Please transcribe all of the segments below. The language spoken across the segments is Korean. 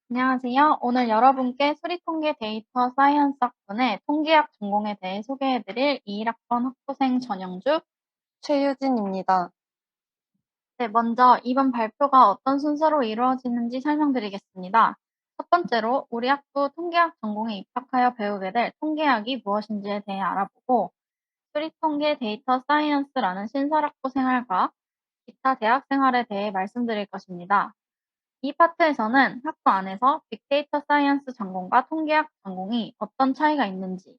안녕하세요. 오늘 여러분께 수리통계 데이터 사이언스 학번의 통계학 전공에 대해 소개해드릴 21학번 학부생 전영주. 최유진입니다. 네, 먼저 이번 발표가 어떤 순서로 이루어지는지 설명드리겠습니다. 첫 번째로 우리 학부 통계학 전공에 입학하여 배우게 될 통계학이 무엇인지에 대해 알아보고, 수리통계 데이터 사이언스라는 신설학부 생활과 기타 대학 생활에 대해 말씀드릴 것입니다. 이 파트에서는 학부 안에서 빅데이터 사이언스 전공과 통계학 전공이 어떤 차이가 있는지,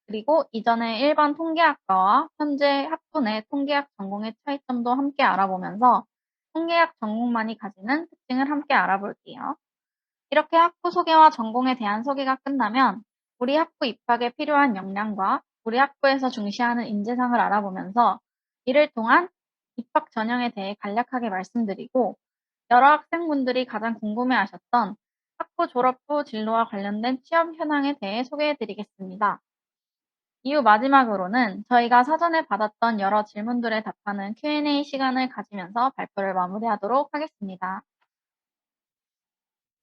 그리고 이전의 일반 통계학과와 현재 학부 내 통계학 전공의 차이점도 함께 알아보면서 통계학 전공만이 가지는 특징을 함께 알아볼게요. 이렇게 학부 소개와 전공에 대한 소개가 끝나면 우리 학부 입학에 필요한 역량과 우리 학부에서 중시하는 인재상을 알아보면서 이를 통한 입학 전형에 대해 간략하게 말씀드리고, 여러 학생분들이 가장 궁금해하셨던 학부 졸업 후 진로와 관련된 취업 현황에 대해 소개해드리겠습니다. 이후 마지막으로는 저희가 사전에 받았던 여러 질문들에 답하는 Q&A 시간을 가지면서 발표를 마무리하도록 하겠습니다.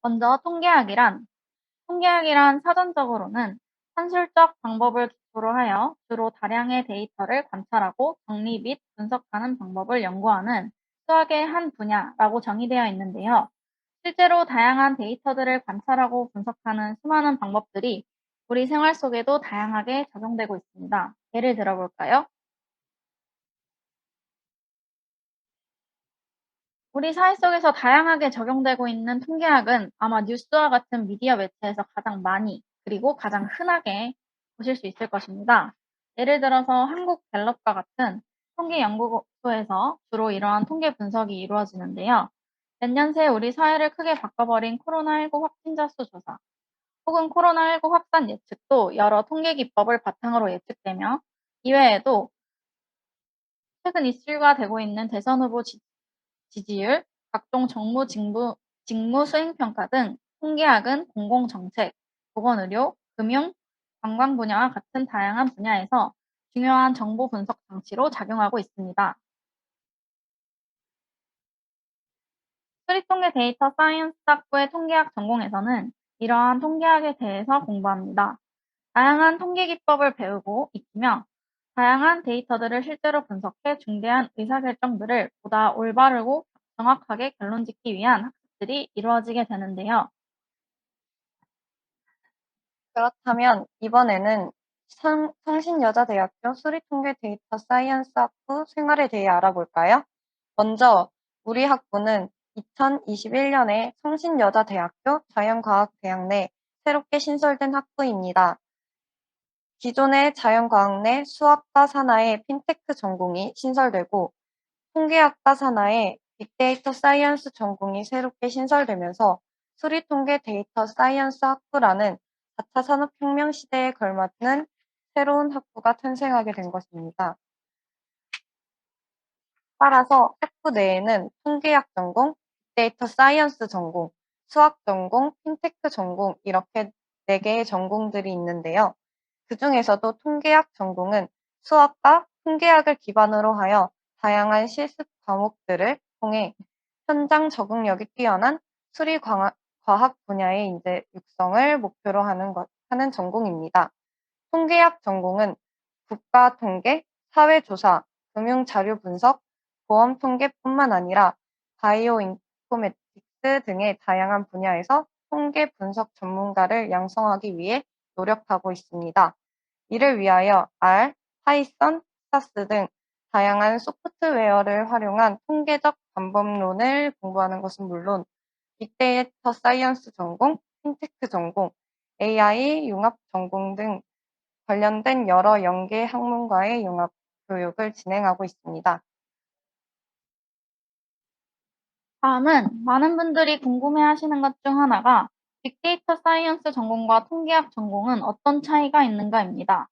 먼저 통계학이란 사전적으로는 산술적 방법을 기초로 하여 주로 다량의 데이터를 관찰하고 정리 및 분석하는 방법을 연구하는 수학의 한 분야라고 정의되어 있는데요. 실제로 다양한 데이터들을 관찰하고 분석하는 수많은 방법들이 우리 생활 속에도 다양하게 적용되고 있습니다. 예를 들어볼까요? 우리 사회 속에서 다양하게 적용되고 있는 통계학은 아마 뉴스와 같은 미디어 매체에서 가장 많이, 그리고 가장 흔하게 보실 수 있을 것입니다. 예를 들어서 한국갤럽과 같은 통계연구소에서 주로 이러한 통계 분석이 이루어지는데요. 몇 년 새 우리 사회를 크게 바꿔버린 코로나19 확진자 수 조사, 혹은 코로나19 확산 예측도 여러 통계 기법을 바탕으로 예측되며, 이외에도 최근 이슈가 되고 있는 대선 후보 지지율, 각종 정부 직무 수행평가 등 통계학은 공공정책, 보건의료, 금융, 관광 분야와 같은 다양한 분야에서 중요한 정보 분석 장치로 작용하고 있습니다. 수리통계 데이터 사이언스 학부의 통계학 전공에서는 이러한 통계학에 대해서 공부합니다. 다양한 통계 기법을 배우고 익히며 다양한 데이터들을 실제로 분석해 중대한 의사결정들을 보다 올바르고 정확하게 결론 짓기 위한 학습들이 이루어지게 되는데요. 그렇다면 이번에는 성신여자대학교 수리통계 데이터 사이언스 학부 생활에 대해 알아볼까요? 먼저 우리 학부는 2021년에 성신여자대학교 자연과학대학 내 새롭게 신설된 학부입니다. 기존의 자연과학 내 수학과 산하의 핀테크 전공이 신설되고 통계학과 산하의 빅데이터 사이언스 전공이 새롭게 신설되면서 수리통계 데이터 사이언스 학부라는 4차 산업혁명 시대에 걸맞는 새로운 학부가 탄생하게 된 것입니다. 따라서 학부 내에는 통계학 전공, 빅데이터 사이언스 전공, 수학 전공, 핀테크 전공 이렇게 4개의 전공들이 있는데요. 그 중에서도 통계학 전공은 수학과 통계학을 기반으로 하여 다양한 실습 과목들을 통해 현장 적응력이 뛰어난 수리과학 분야의 인재 육성을 목표로 하는 전공입니다. 통계학 전공은 국가통계, 사회조사, 금융자료 분석, 보험통계뿐만 아니라 바이오 인포메틱스 등의 다양한 분야에서 통계 분석 전문가를 양성하기 위해 노력하고 있습니다. 이를 위하여 R, 파이썬, 사스 등 다양한 소프트웨어를 활용한 통계적 방법론을 공부하는 것은 물론 빅데이터 사이언스 전공, 핀테크 전공, AI 융합 전공 등 관련된 여러 연계 학문과의 융합 교육을 진행하고 있습니다. 다음은 많은 분들이 궁금해하시는 것 중 하나가 빅데이터 사이언스 전공과 통계학 전공은 어떤 차이가 있는가입니다.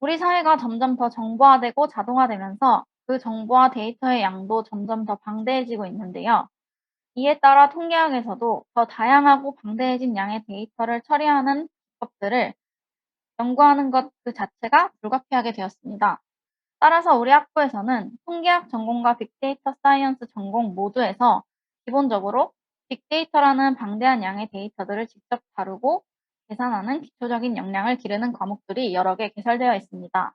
우리 사회가 점점 더 정보화되고 자동화되면서 그 정보와 데이터의 양도 점점 더 방대해지고 있는데요. 이에 따라 통계학에서도 더 다양하고 방대해진 양의 데이터를 처리하는 기법들을 연구하는 것 그 자체가 불가피하게 되었습니다. 따라서 우리 학부에서는 통계학 전공과 빅데이터 사이언스 전공 모두에서 기본적으로 빅데이터라는 방대한 양의 데이터들을 직접 다루고 계산하는 기초적인 역량을 기르는 과목들이 여러 개 개설되어 있습니다.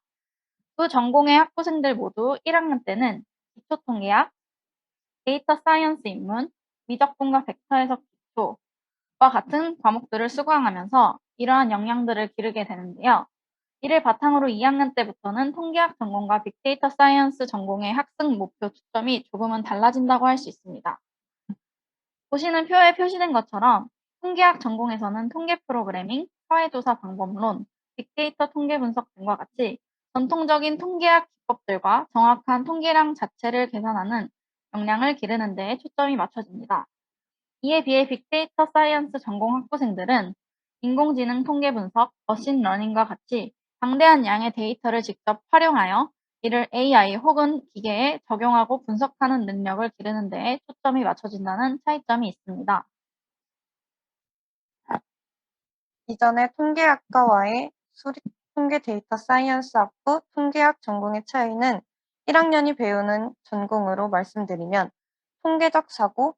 그 전공의 학부생들 모두 1학년 때는 기초통계학, 데이터 사이언스 입문, 미적분과 벡터 해석 기초와 같은 과목들을 수강하면서 이러한 역량들을 기르게 되는데요. 이를 바탕으로 2학년 때부터는 통계학 전공과 빅데이터 사이언스 전공의 학생 목표 초점이 조금은 달라진다고 할 수 있습니다. 보시는 표에 표시된 것처럼 통계학 전공에서는 통계 프로그래밍, 사회조사 방법론, 빅데이터 통계 분석 등과 같이 전통적인 통계학 기법들과 정확한 통계량 자체를 계산하는 역량을 기르는 데에 초점이 맞춰집니다. 이에 비해 빅데이터 사이언스 전공 학부생들은 인공지능 통계 분석, 머신러닝과 같이 방대한 양의 데이터를 직접 활용하여 이를 AI 혹은 기계에 적용하고 분석하는 능력을 기르는 데에 초점이 맞춰진다는 차이점이 있습니다. 이전의 통계학과와의 통계 데이터 사이언스 학부 통계학 전공의 차이는 1학년이 배우는 전공으로 말씀드리면 통계적 사고,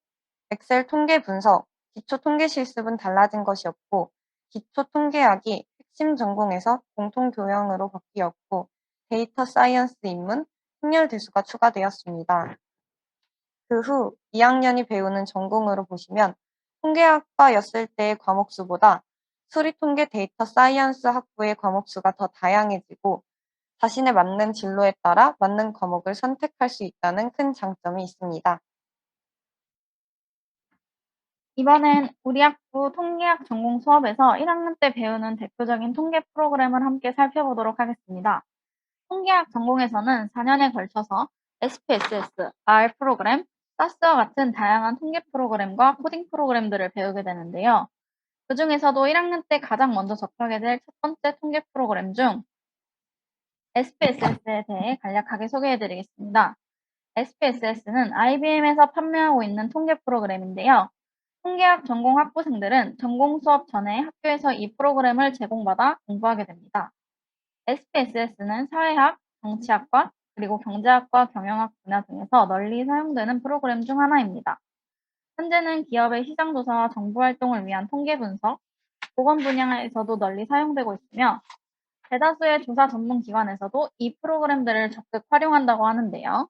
엑셀 통계 분석, 기초 통계 실습은 달라진 것이 없고 기초 통계학이 핵심 전공에서 공통 교양으로 바뀌었고 데이터 사이언스 입문, 확률 대수가 추가되었습니다. 그 후 2학년이 배우는 전공으로 보시면 통계학과였을 때의 과목 수보다 수리통계 데이터 사이언스 학부의 과목 수가 더 다양해지고 자신에 맞는 진로에 따라 맞는 과목을 선택할 수 있다는 큰 장점이 있습니다. 이번엔 우리 학부 통계학 전공 수업에서 1학년 때 배우는 대표적인 통계 프로그램을 함께 살펴보도록 하겠습니다. 통계학 전공에서는 4년에 걸쳐서 SPSS, R 프로그램, SAS와 같은 다양한 통계 프로그램과 코딩 프로그램들을 배우게 되는데요. 그 중에서도 1학년 때 가장 먼저 접하게 될 첫 번째 통계 프로그램 중 SPSS에 대해 간략하게 소개해 드리겠습니다. SPSS는 IBM에서 판매하고 있는 통계 프로그램인데요. 통계학 전공 학부생들은 전공 수업 전에 학교에서 이 프로그램을 제공받아 공부하게 됩니다. SPSS는 사회학, 정치학과, 그리고 경제학과, 경영학 분야 등에서 널리 사용되는 프로그램 중 하나입니다. 현재는 기업의 시장 조사와 정부 활동을 위한 통계 분석, 보건 분야에서도 널리 사용되고 있으며 대다수의 조사 전문 기관에서도 이 프로그램들을 적극 활용한다고 하는데요.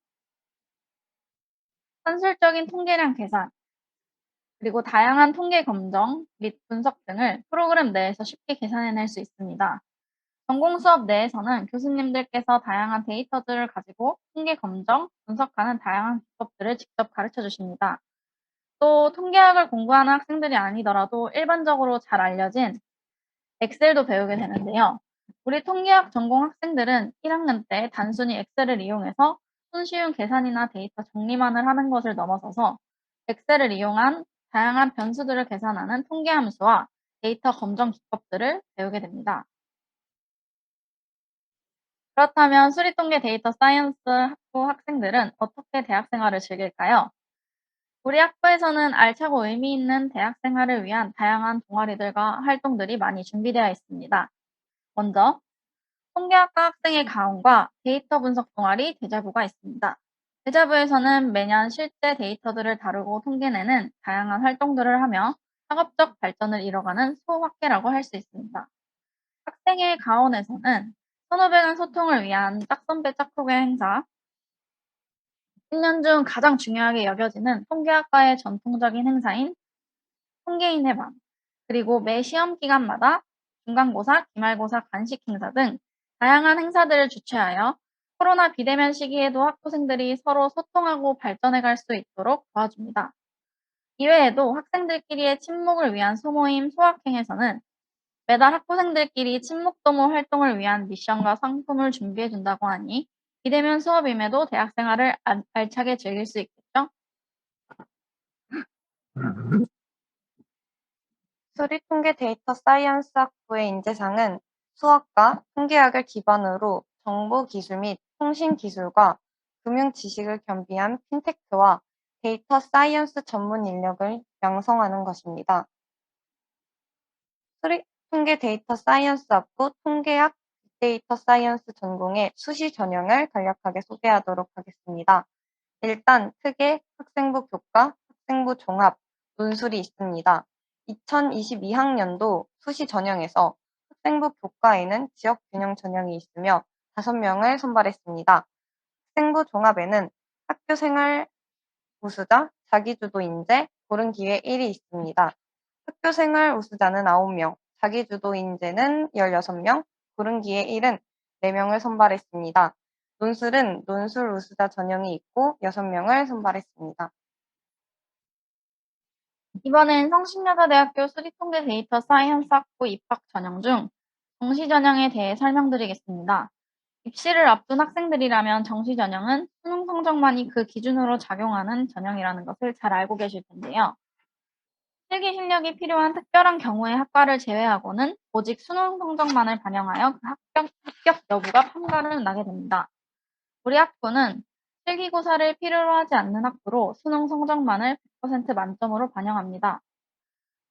산술적인 통계량 계산, 그리고 다양한 통계 검정 및 분석 등을 프로그램 내에서 쉽게 계산해낼 수 있습니다. 전공 수업 내에서는 교수님들께서 다양한 데이터들을 가지고 통계 검정, 분석하는 다양한 기법들을 직접 가르쳐 주십니다. 또 통계학을 공부하는 학생들이 아니더라도 일반적으로 잘 알려진 엑셀도 배우게 되는데요. 우리 통계학 전공 학생들은 1학년 때 단순히 엑셀을 이용해서 손쉬운 계산이나 데이터 정리만을 하는 것을 넘어서서 엑셀을 이용한 다양한 변수들을 계산하는 통계 함수와 데이터 검정 기법들을 배우게 됩니다. 그렇다면 수리통계 데이터 사이언스 학부 학생들은 어떻게 대학 생활을 즐길까요? 우리 학부에서는 알차고 의미 있는 대학 생활을 위한 다양한 동아리들과 활동들이 많이 준비되어 있습니다. 먼저 통계학과 학생의 가온과 데이터 분석 동아리 대자부가 있습니다. 대자부에서는 매년 실제 데이터들을 다루고 통계내는 다양한 활동들을 하며 학업적 발전을 이뤄가는 수호학회라고 할 수 있습니다. 학생의 가온에서는 선후배 간 소통을 위한 짝선배 짝후배 행사, 1년 중 가장 중요하게 여겨지는 통계학과의 전통적인 행사인 통계인의 밤, 그리고 매 시험 기간마다 중간고사, 기말고사 간식 행사 등 다양한 행사들을 주최하여 코로나 비대면 시기에도 학부생들이 서로 소통하고 발전해 갈 수 있도록 도와줍니다. 이외에도 학생들끼리의 친목을 위한 소모임 소확행에서는 매달 학부생들끼리 친목도모 활동을 위한 미션과 상품을 준비해 준다고 하니 비대면 수업임에도 대학생활을 알차게 즐길 수 있겠죠? 수리통계 데이터 사이언스 학부의 인재상은 수학과 통계학을 기반으로 정보기술 및 통신기술과 금융지식을 겸비한 핀테크와 데이터 사이언스 전문 인력을 양성하는 것입니다. 수리통계 데이터 사이언스 학부 통계학 데이터 사이언스 전공의 수시 전형을 간략하게 소개하도록 하겠습니다. 일단 크게 학생부 교과, 학생부 종합, 논술이 있습니다. 2022학년도 수시 전형에서 학생부 교과에는 지역 균형 전형이 있으며 5명을 선발했습니다. 학생부 종합에는 학교 생활 우수자, 자기주도 인재, 고른 기회 1이 있습니다. 학교 생활 우수자는 9명, 자기주도 인재는 16명, 고른 기회 1은 4명을 선발했습니다. 논술은 논술 우수자 전형이 있고 6명을 선발했습니다. 이번엔 성신여자대학교 수리통계 데이터 사이언스 학부 입학 전형 중 정시 전형에 대해 설명드리겠습니다. 입시를 앞둔 학생들이라면 정시 전형은 수능 성적만이 그 기준으로 작용하는 전형이라는 것을 잘 알고 계실 텐데요. 실기 실력이 필요한 특별한 경우의 학과를 제외하고는 오직 수능 성적만을 반영하여 그 합격 여부가 판가름 나게 됩니다. 우리 학부는 실기고사를 필요로 하지 않는 학부로 수능 성적만을 100% 만점으로 반영합니다.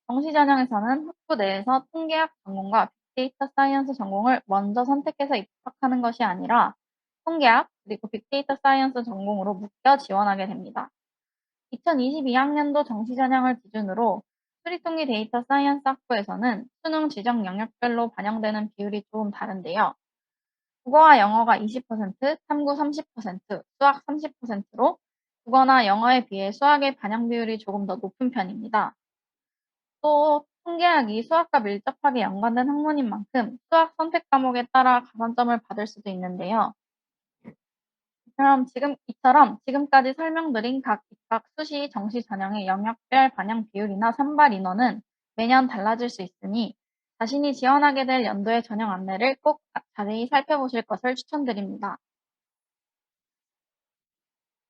정시 전형에서는 학부 내에서 통계학 전공과 빅데이터 사이언스 전공을 먼저 선택해서 입학하는 것이 아니라 통계학 그리고 빅데이터 사이언스 전공으로 묶여 지원하게 됩니다. 2022학년도 정시 전형을 기준으로 수리통계 데이터 사이언스 학부에서는 수능 지정 영역별로 반영되는 비율이 조금 다른데요. 국어와 영어가 20%, 탐구 30%, 수학 30%로 국어나 영어에 비해 수학의 반영 비율이 조금 더 높은 편입니다. 또 통계학이 수학과 밀접하게 연관된 학문인 만큼 수학 선택 과목에 따라 가산점을 받을 수도 있는데요. 그럼 이처럼 지금까지 설명드린 각 입학 수시 정시 전형의 영역별 반영 비율이나 선발 인원은 매년 달라질 수 있으니 자신이 지원하게 될 연도의 전형 안내를 꼭 자세히 살펴보실 것을 추천드립니다.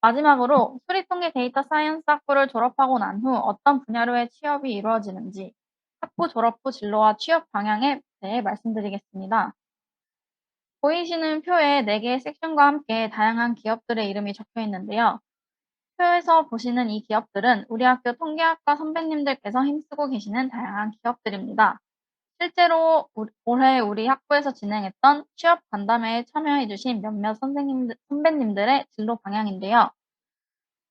마지막으로 수리통계 데이터 사이언스 학부를 졸업하고 난 후 어떤 분야로의 취업이 이루어지는지 학부 졸업 후 진로와 취업 방향에 대해 말씀드리겠습니다. 보이시는 표에 4개의 섹션과 함께 다양한 기업들의 이름이 적혀 있는데요. 표에서 보시는 이 기업들은 우리 학교 통계학과 선배님들께서 힘쓰고 계시는 다양한 기업들입니다. 실제로 올해 우리 학부에서 진행했던 취업 간담회에 참여해 주신 몇몇 선배님들의 진로 방향인데요.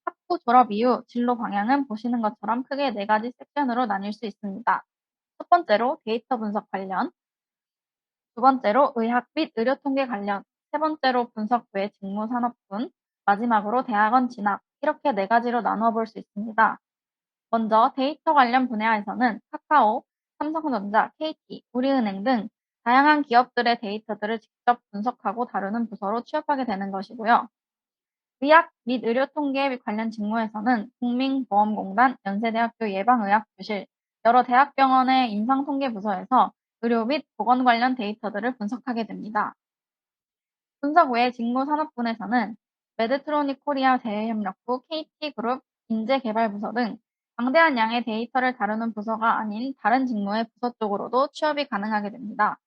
학부 졸업 이후 진로 방향은 보시는 것처럼 크게 4가지 섹션으로 나뉠 수 있습니다. 첫 번째로 데이터 분석 관련, 두 번째로 의학 및 의료 통계 관련, 세 번째로 분석 외 직무 산업군, 마지막으로 대학원 진학, 이렇게 4가지로 나누어 볼 수 있습니다. 먼저 데이터 관련 분야에서는 카카오, 삼성전자, KT, 우리은행 등 다양한 기업들의 데이터들을 직접 분석하고 다루는 부서로 취업하게 되는 것이고요. 의학 및 의료 통계 관련 직무에서는 국민보험공단, 연세대학교 예방의학부실, 여러 대학병원의 임상통계부서에서 의료 및 보건 관련 데이터들을 분석하게 됩니다. 분석 외 직무 산업군에서는 메드트로닉 코리아 대외협력부, KT그룹, 인재개발부서 등 방대한 양의 데이터를 다루는 부서가 아닌 다른 직무의 부서 쪽으로도 취업이 가능하게 됩니다.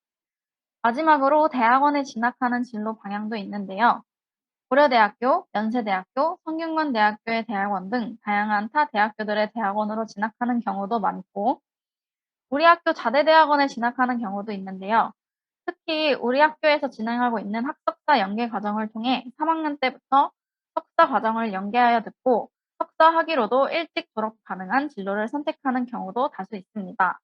마지막으로 대학원에 진학하는 진로 방향도 있는데요. 고려대학교, 연세대학교, 성균관대학교의 대학원 등 다양한 타 대학교들의 대학원으로 진학하는 경우도 많고, 우리 학교 자대대학원에 진학하는 경우도 있는데요. 특히 우리 학교에서 진행하고 있는 학석사 연계 과정을 통해 3학년 때부터 석사 과정을 연계하여 듣고 석사 학위로도 일찍 졸업 가능한 진로를 선택하는 경우도 다수 있습니다.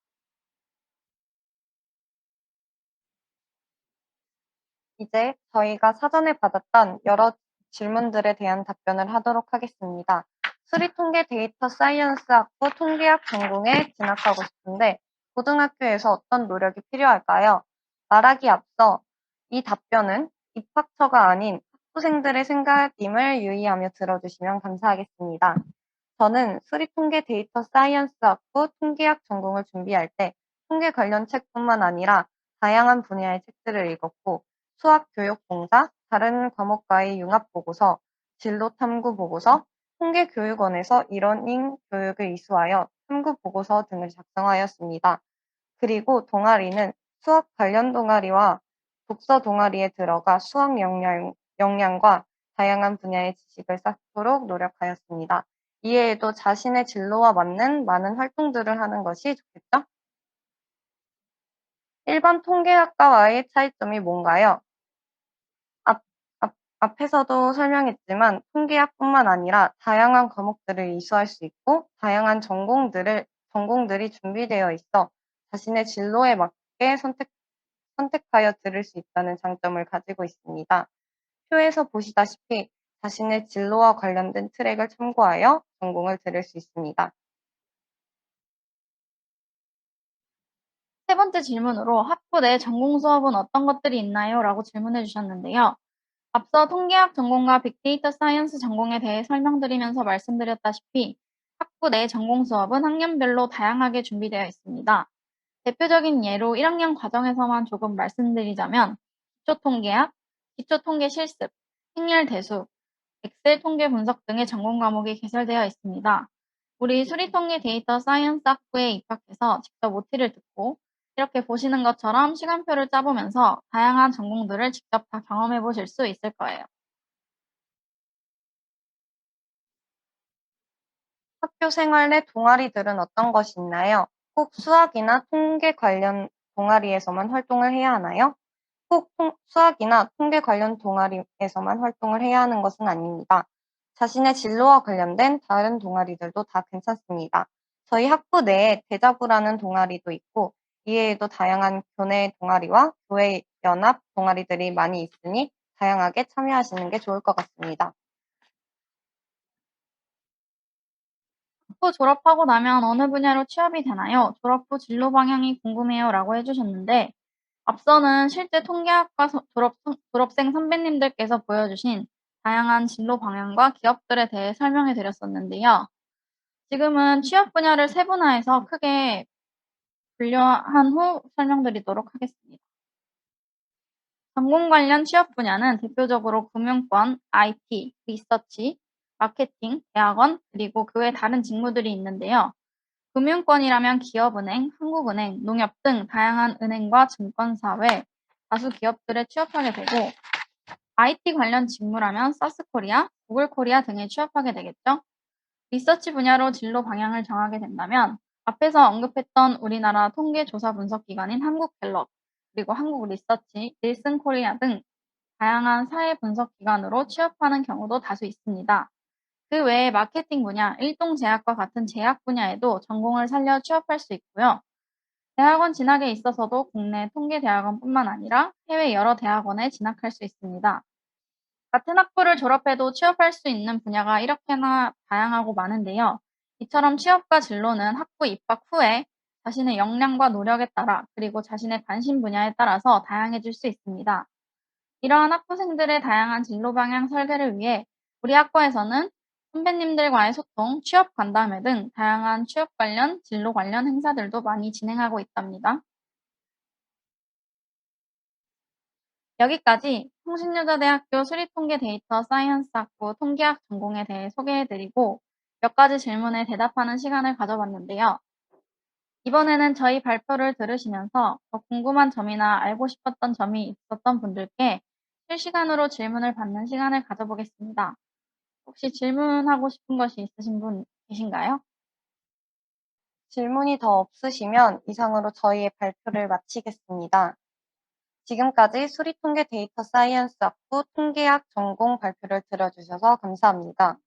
이제 저희가 사전에 받았던 여러 질문들에 대한 답변을 하도록 하겠습니다. 수리통계 데이터 사이언스 학부 통계학 전공에 진학하고 싶은데 고등학교에서 어떤 노력이 필요할까요? 말하기 앞서 이 답변은 입학처가 아닌 학부생들의 생각임을 유의하며 들어주시면 감사하겠습니다. 저는 수리통계 데이터 사이언스 학부 통계학 전공을 준비할 때 통계 관련 책뿐만 아니라 다양한 분야의 책들을 읽었고 수학교육봉사, 다른 과목과의 융합보고서, 진로탐구보고서, 통계교육원에서 일원인 교육을 이수하여 탐구보고서 등을 작성하였습니다. 그리고 동아리는 수학 관련 동아리와 독서 동아리에 들어가 수학 역량과 다양한 분야의 지식을 쌓도록 노력하였습니다. 이외에도 자신의 진로와 맞는 많은 활동들을 하는 것이 좋겠죠? 일반 통계학과와의 차이점이 뭔가요? 앞, 앞에서도 설명했지만 통계학뿐만 아니라 다양한 과목들을 이수할 수 있고 다양한 전공들이 준비되어 있어 자신의 진로에 맞게 선택하여 들을 수 있다는 장점을 가지고 있습니다. 표에서 보시다시피 자신의 진로와 관련된 트랙을 참고하여 전공을 들을 수 있습니다. 세 번째 질문으로 학부 내 전공 수업은 어떤 것들이 있나요? 라고 질문해 주셨는데요. 앞서 통계학 전공과 빅데이터 사이언스 전공에 대해 설명드리면서 말씀드렸다시피 학부 내 전공 수업은 학년별로 다양하게 준비되어 있습니다. 대표적인 예로 1학년 과정에서만 조금 말씀드리자면 기초통계학, 기초통계 실습, 행렬 대수, 엑셀 통계 분석 등의 전공 과목이 개설되어 있습니다. 우리 수리통계 데이터 사이언스 학부에 입학해서 직접 OT를 듣고 이렇게 보시는 것처럼 시간표를 짜보면서 다양한 전공들을 직접 다 경험해 보실 수 있을 거예요. 학교 생활 내 동아리들은 어떤 것이 있나요? 꼭 수학이나 통계 관련 동아리에서만 활동을 해야 하나요? 꼭 수학이나 통계 관련 동아리에서만 활동을 해야 하는 것은 아닙니다. 자신의 진로와 관련된 다른 동아리들도 다 괜찮습니다. 저희 학부 내에 대자부라는 동아리도 있고, 이외에도 다양한 교내 동아리와 교회 연합 동아리들이 많이 있으니 다양하게 참여하시는 게 좋을 것 같습니다. 학부 졸업하고 나면 어느 분야로 취업이 되나요? 졸업 후 진로 방향이 궁금해요. 라고 해주셨는데, 앞서는 실제 통계학과 졸업생 선배님들께서 보여주신 다양한 진로 방향과 기업들에 대해 설명해 드렸었는데요. 지금은 취업 분야를 세분화해서 크게 분류한 후 설명드리도록 하겠습니다. 전공 관련 취업 분야는 대표적으로 금융권, IT, 리서치, 마케팅, 대학원, 그리고 그 외 다른 직무들이 있는데요. 금융권이라면 기업은행, 한국은행, 농협 등 다양한 은행과 증권사 외 다수 기업들에 취업하게 되고 IT 관련 직무라면 사스코리아, 구글코리아 등에 취업하게 되겠죠. 리서치 분야로 진로 방향을 정하게 된다면 앞에서 언급했던 우리나라 통계조사 분석 기관인 한국갤럽, 그리고 한국리서치, 닐슨코리아 등 다양한 사회 분석 기관으로 취업하는 경우도 다수 있습니다. 그 외에 마케팅 분야, 일동제약과 같은 제약 분야에도 전공을 살려 취업할 수 있고요. 대학원 진학에 있어서도 국내 통계대학원뿐만 아니라 해외 여러 대학원에 진학할 수 있습니다. 같은 학부를 졸업해도 취업할 수 있는 분야가 이렇게나 다양하고 많은데요. 이처럼 취업과 진로는 학부 입학 후에 자신의 역량과 노력에 따라 그리고 자신의 관심 분야에 따라서 다양해질 수 있습니다. 이러한 학부생들의 다양한 진로 방향 설계를 위해 우리 학과에서는 선배님들과의 소통, 취업 간담회 등 다양한 취업 관련, 진로 관련 행사들도 많이 진행하고 있답니다. 여기까지 통신여자대학교 수리통계 데이터 사이언스 학부 통계학 전공에 대해 소개해드리고 몇 가지 질문에 대답하는 시간을 가져봤는데요. 이번에는 저희 발표를 들으시면서 더 궁금한 점이나 알고 싶었던 점이 있었던 분들께 실시간으로 질문을 받는 시간을 가져보겠습니다. 혹시 질문하고 싶은 것이 있으신 분 계신가요? 질문이 더 없으시면 이상으로 저희의 발표를 마치겠습니다. 지금까지 수리통계 데이터 사이언스 학부 통계학 전공 발표를 들어주셔서 감사합니다.